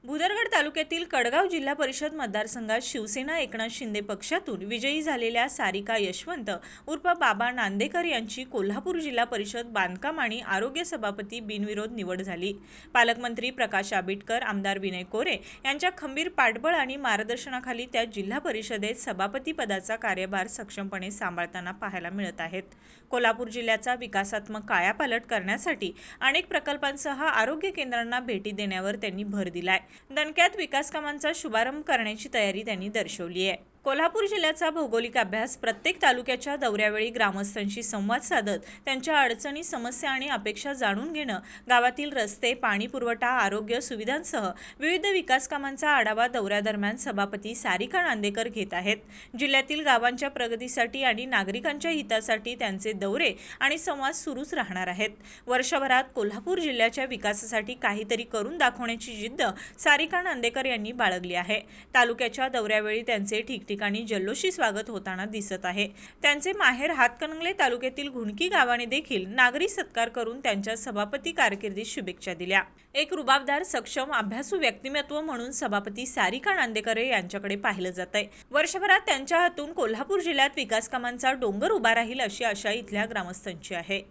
भुदरगड तालुक्यातील कडगाव जिल्हा परिषद मतदारसंघात शिवसेना एकनाथ शिंदे पक्षातून विजयी झालेल्या सारिका यशवंत उर्फ बाबा नांदेकर यांची कोल्हापूर जिल्हा परिषद बांधकाम आणि आरोग्य सभापती बिनविरोध निवड झाली। पालकमंत्री प्रकाश आंबेडकर, आमदार विनय कोरे यांच्या खंबीर पाठबळ आणि मार्गदर्शनाखाली त्या जिल्हा परिषदेत सभापती पदाचा कार्यभार सक्षमपणे सांभाळताना पाहायला मिळत आहेत। कोल्हापूर जिल्ह्याचा विकासात्मक कायापालट करण्यासाठी अनेक प्रकल्पांसह आरोग्य केंद्रांना भेटी देण्यावर त्यांनी भर दिलाय। दणक्यात विकास कामांचा शुभारंभ करण्याची तयारी त्यांनी दर्शवली आहे। कोल्हापूर जिल्ह्याचा भौगोलिक अभ्यास, प्रत्येक तालुक्याच्या दौऱ्यावेळी ग्रामस्थांशी संवाद साधत त्यांच्या अडचणी, समस्या आणि अपेक्षा जाणून घेणं, गावातील रस्ते, पाणी पुरवठा, आरोग्य सुविधांसह विविध विकास कामांचा आढावा दौऱ्यादरम्यान सभापती सारिका नांदेकर घेत आहेत। जिल्ह्यातील गावांच्या प्रगतीसाठी आणि नागरिकांच्या हितासाठी त्यांचे दौरे आणि संवाद सुरूच राहणार आहेत। वर्षभरात कोल्हापूर जिल्ह्याच्या विकासासाठी काहीतरी करून दाखवण्याची जिद्द सारिका नांदेकर यांनी बाळगली आहे। तालुक्याच्या दौऱ्यावेळी त्यांचे ठिकठिकाणी जल्लोषी स्वागत होताना दिसत आहे। त्यांचे माहेर हातकणंगले तालुक्यातील घुणकी गावाने देखील नागरी सत्कार करून त्यांच्या सभापती कारकिर्दीत शुभेच्छा दिल्या। एक रुबाबदार, सक्षम, अभ्यासू व्यक्तिमत्व म्हणून सभापती सारिका नांदेकर यांच्याकडे पाहिलं जातंय। वर्षभरात त्यांच्या हातून कोल्हापूर जिल्ह्यात विकास कामांचा डोंगर उभा राहील अशी आशा इथल्या ग्रामस्थांची आहे।